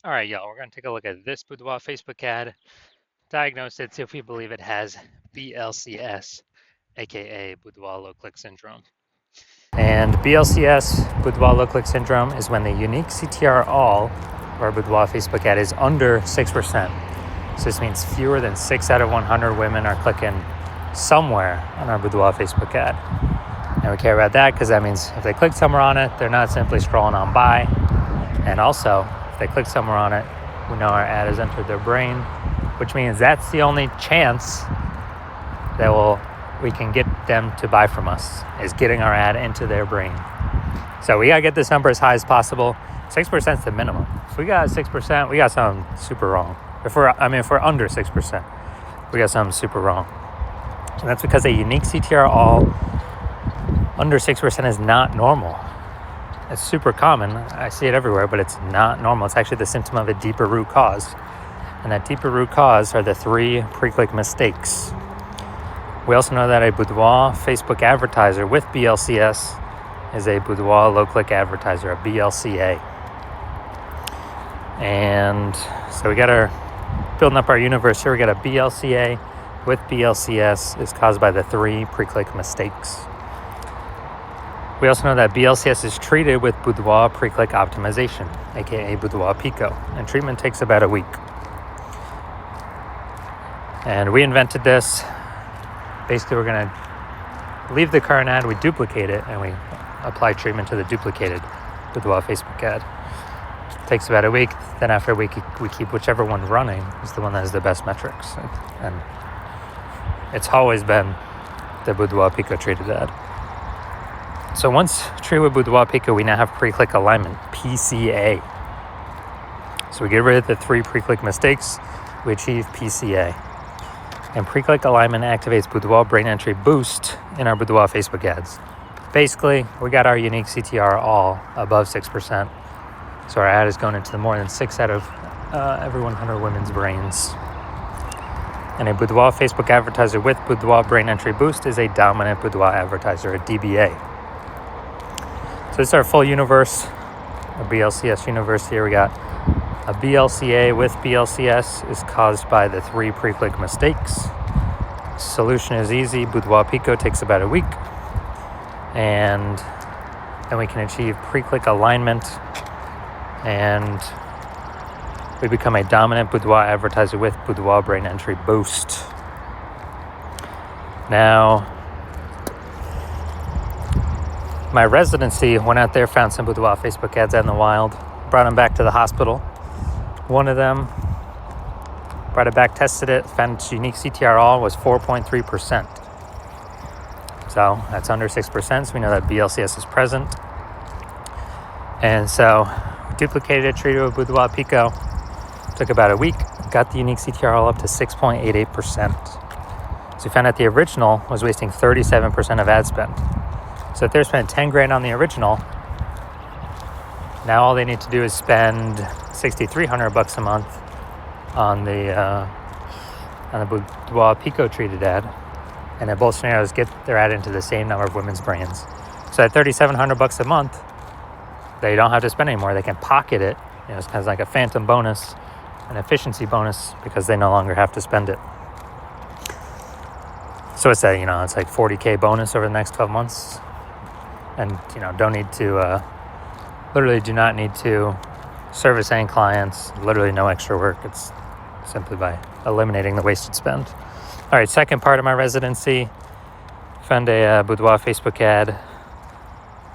All right, y'all, we're going to take a look at this Boudoir Facebook ad, diagnose it, see if we believe it has BLCS, aka Boudoir Low Click Syndrome. And BLCS, Boudoir Low Click Syndrome, is when the unique CTR all, or Boudoir Facebook ad, is under 6%. So this means fewer than 6 out of 100 women are clicking somewhere on our Boudoir Facebook ad. And we care about that because that means if they click somewhere on it, they're not simply scrolling on by. And also, if they click somewhere on it, we know our ad has entered their brain, which means that's the only chance that we can get them to buy from us, is getting our ad into their brain. So we gotta get this number as high as possible. 6% is the minimum. If we got 6%, we got something super wrong. If we're under 6%, we got something super wrong. And that's because a unique CTR all under 6% is not normal. It's super common. I see it everywhere, but it's not normal. It's actually the symptom of a deeper root cause. And that deeper root cause are the 3 pre-click mistakes. We also know that a Boudoir Facebook advertiser with BLCS is a Boudoir low-click advertiser, a BLCA. And so we got building up our universe here. We got a BLCA with BLCS is caused by the 3 pre-click mistakes. We also know that BLCS is treated with Boudoir pre-click optimization, aka Boudoir Pico, and treatment takes about a week. And we invented this. Basically, we're going to leave the current ad, we duplicate it, and we apply treatment to the duplicated Boudoir Facebook ad. It takes about a week. Then after a week, we keep whichever one running is the one that has the best metrics. And it's always been the Boudoir Pico treated ad. So once treated with Boudoir Pico, we now have pre-click alignment, PCA. So we get rid of the 3 pre-click mistakes, we achieve PCA. And pre-click alignment activates Boudoir brain entry boost in our Boudoir Facebook ads. Basically, we got our unique CTR all above 6%. So our ad is going into the more than 6 out of every 100 women's brains. And a Boudoir Facebook advertiser with Boudoir brain entry boost is a dominant Boudoir advertiser, a DBA. So this is our full universe, a BLCS universe here. We got a BLCA with BLCS is caused by the 3 pre-click mistakes. Solution is easy. Boudoir Pico takes about a week. And then we can achieve pre-click alignment. And we become a dominant Boudoir advertiser with Boudoir brain entry boost. Now, my residency went out there, found some Boudoir Facebook ads out in the wild, brought them back to the hospital. One of them brought it back, tested it, found its unique CTR all was 4.3%. So that's under 6%, so we know that BLCS is present. And so we duplicated it, treated it with Boudoir Pico. Took about a week, got the unique CTR all up to 6.88%. So we found out the original was wasting 37% of ad spend. So if they're spending 10 grand on the original, now all they need to do is spend $6,300 a month on the Boudoir Pico treated ad, and in both scenarios get their ad into the same number of women's brains. So at $3,700 a month, they don't have to spend anymore. They can pocket it. It's kind of like a phantom bonus, an efficiency bonus, because they no longer have to spend it. So it's it's like $40K bonus over the next 12 months. And, don't need to, literally do not need to service any clients, literally no extra work. It's simply by eliminating the wasted spend. All right, second part of my residency, found a Boudoir Facebook ad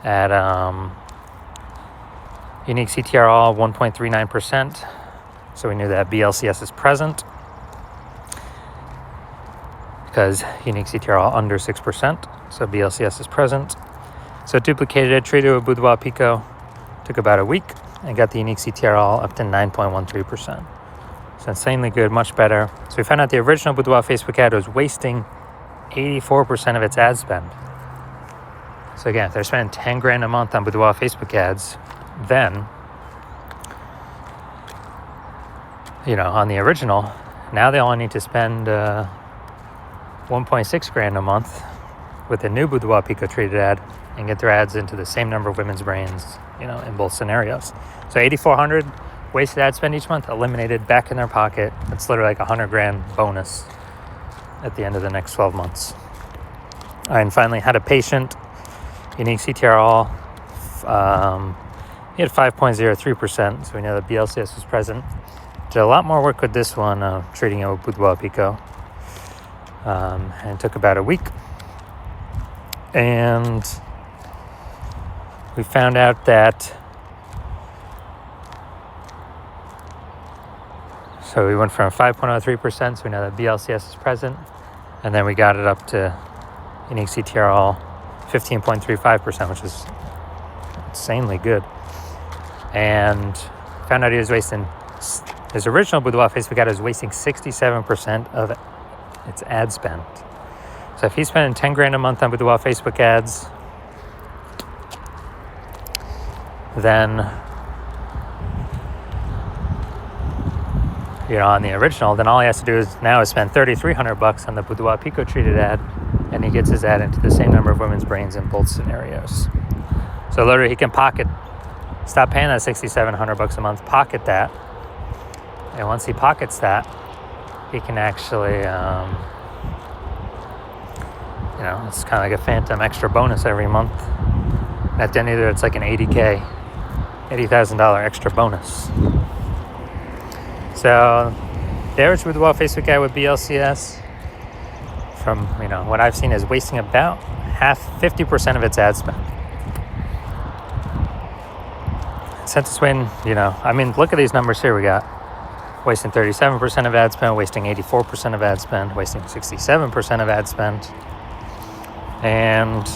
at unique CTR all 1.39%. So we knew that BLCS is present because unique CTR all under 6%. So BLCS is present. So duplicated it, treated it with Boudoir Pico, took about a week, and got the unique CTR all up to 9.13%. So insanely good, much better. So we found out the original Boudoir Facebook ad was wasting 84% of its ad spend. So again, if they're spending 10 grand a month on Boudoir Facebook ads, then, on the original, now they only need to spend 1.6 grand a month with the new Boudoir Pico treated ad and get their ads into the same number of women's brains, in both scenarios. So $8,400 wasted ad spend each month, eliminated, back in their pocket. It's literally like $100,000 bonus at the end of the next 12 months. And finally, had a patient, unique CTRL. He had 5.03%, so we know that BLCS was present. Did a lot more work with this one, treating it with Boudoir Pico. And it took about a week. And we found out that, so we went from 5.03%, so we know that BLCS is present. And then we got it up to unique CTRL 15.35%, which is insanely good. And found out he was wasting, his original Boudoir Facebook ad was wasting 67% of its ad spend. So if he's spending $10,000 a month on Boudoir Facebook ads, then, on the original, then all he has to do is spend $3,300 on the Boudoir Pico treated ad, and he gets his ad into the same number of women's brains in both scenarios. So literally he can stop paying that $6,700 a month, pocket that, and once he pockets that, he can actually, it's kind of like a phantom extra bonus every month. And at the end of it, it's like an $80,000 extra bonus. So the average Boudoir Facebook ad with BLCS, from what I've seen, is wasting about 50% of its ad spend. Since it's when, look at these numbers here. We got wasting 37% of ad spend, wasting 84% of ad spend, wasting 67% of ad spend. And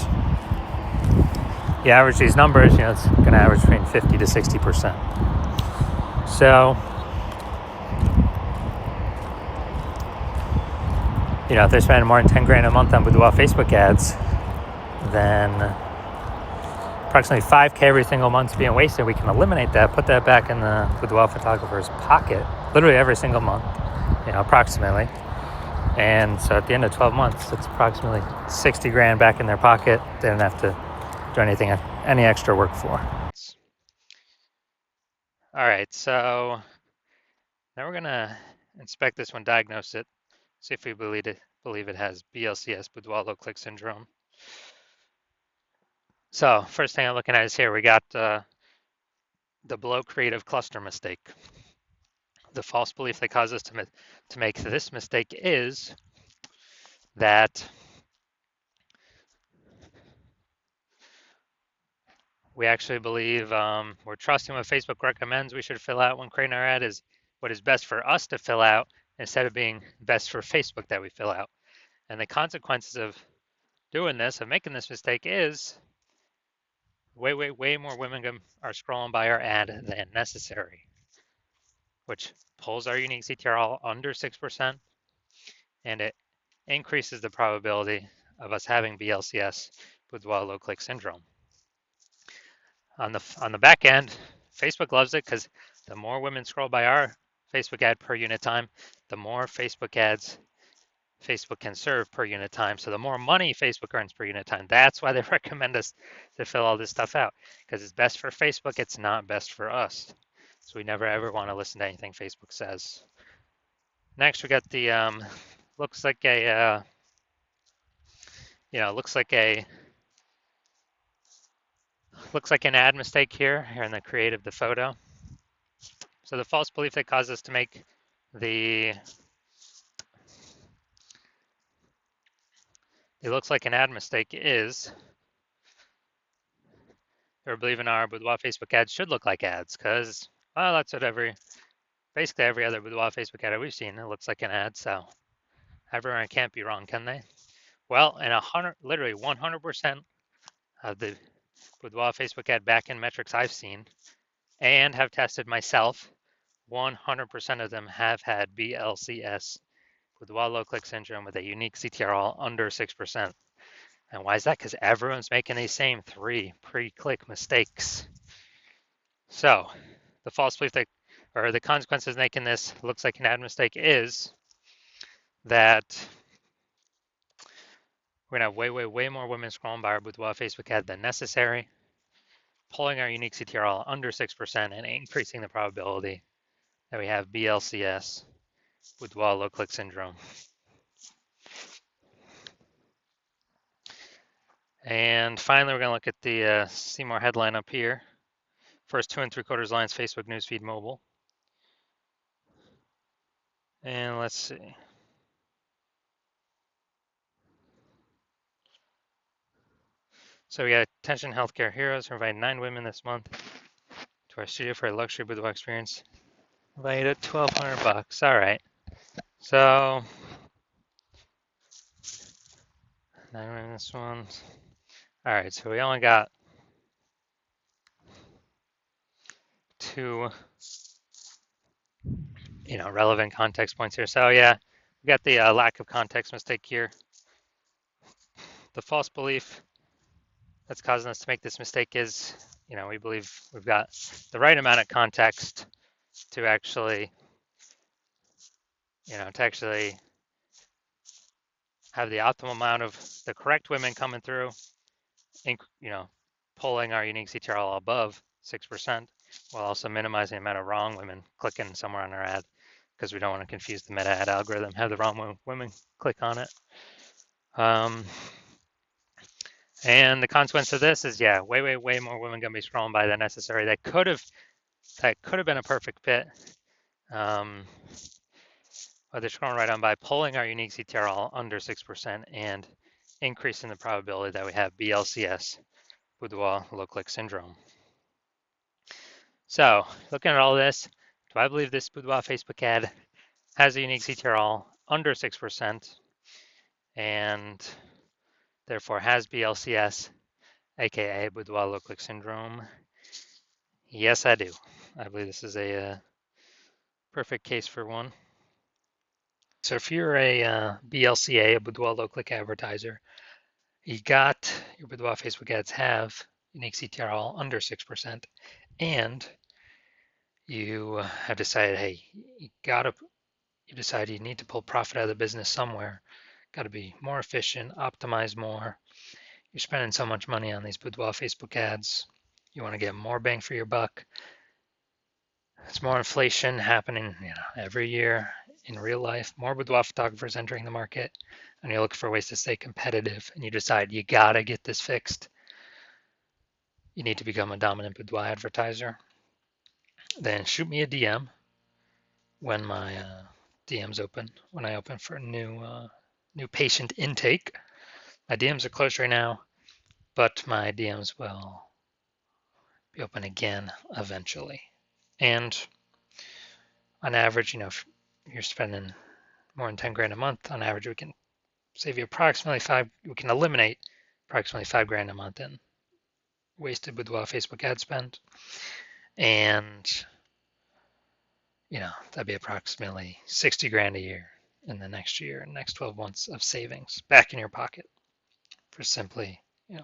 you average these numbers, it's going to average between 50 to 60%. So, if they're spending more than $10,000 a month on Boudoir Facebook ads, then approximately $5,000 every single month is being wasted. We can eliminate that, put that back in the Boudoir photographer's pocket, literally every single month, approximately. And so at the end of 12 months, it's approximately $60,000 back in their pocket. They don't have to do any extra work for. All right, so now we're gonna inspect this one, diagnose it, see if we believe it has BLCS, Boudoir low click syndrome. So first thing I'm looking at is here, we got the below creative cluster mistake. The false belief that caused us to make this mistake is that we actually believe we're trusting what Facebook recommends we should fill out when creating our ad is what is best for us to fill out instead of being best for Facebook that we fill out. And the consequences of doing this, of making this mistake, is way more women are scrolling by our ad than necessary, which pulls our unique CTRL under 6%, and it increases the probability of us having BLCS, Boudoir low click syndrome. On the back end, Facebook loves it because the more women scroll by our Facebook ad per unit time, the more Facebook ads Facebook can serve per unit time. So the more money Facebook earns per unit time. That's why they recommend us to fill all this stuff out, because it's best for Facebook. It's not best for us. So we never ever want to listen to anything Facebook says. Next, we got the looks like an ad mistake here in the creative, the photo. So the false belief that caused us to make it looks like an ad mistake is we're believing our Boudoir Facebook ads should look like ads, because, well, that's what basically every other Boudoir Facebook ad we've seen, it looks like an ad, so everyone can't be wrong, can they? Well, and literally 100% of the Boudoir Facebook ad backend metrics I've seen and have tested myself, 100% of them have had BLCS, Boudoir low click syndrome, with a unique CTRL under 6%. And why is that? Because everyone's making these same 3 pre-click mistakes. So the false belief the consequences of making this looks like an ad mistake is that we're gonna have way more women scrolling by our Boudoir Facebook ad than necessary, pulling our unique CTRL under 6% and increasing the probability that we have BLCS, Boudoir low click syndrome. And finally, we're going to look at the Seymour headline up here. First 2 3/4 lines, Facebook newsfeed mobile. And let's see. So we got Attention Healthcare Heroes. We're inviting 9 women this month to our studio for a luxury boudoir experience. Valued at $1,200. All right. So 9 women this one. All right. So we only got 2, relevant context points here. So yeah, we got the lack of context mistake here. The false belief that's causing us to make this mistake is, we believe we've got the right amount of context to actually, have the optimal amount of the correct women coming through, pulling our unique CTRL above 6%, while also minimizing the amount of wrong women clicking somewhere on our ad, because we don't want to confuse the meta ad algorithm, have the wrong women click on it. And the consequence of this is, yeah, way more women gonna be scrolling by than necessary. That could have been a perfect fit. But they're scrolling right on by, pulling our unique CTRL under 6% and increasing the probability that we have BLCS, Boudoir low click syndrome. So looking at all this, do I believe this Boudoir Facebook ad has a unique CTRL under 6% and therefore has BLCS, aka Boudoir low click syndrome? Yes, I do. I believe this is a perfect case for one. So if you're a BLCA, a Boudoir low click advertiser, you got your Boudoir Facebook ads have unique CTRL under 6%, and you have decided, hey, you decide you need to pull profit out of the business somewhere. Got to be more efficient, optimize more. You're spending so much money on these Boudoir Facebook ads. You want to get more bang for your buck. It's more inflation happening, every year in real life. More Boudoir photographers entering the market, and you're looking for ways to stay competitive. And you decide you gotta get this fixed. You need to become a dominant Boudoir advertiser. Then shoot me a DM when my DMs open. When I open for new patient intake. My DMs are closed right now, but my DMs will be open again eventually. And on average, if you're spending more than 10 grand a month, on average, we can save you we can eliminate approximately 5 grand a month in wasted Boudoir Facebook ad spend. And, that'd be approximately 60 grand a year in the next 12 months of savings back in your pocket for simply,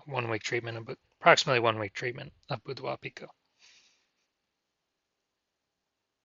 1 week treatment, approximately 1 week treatment of Boudoir Pico.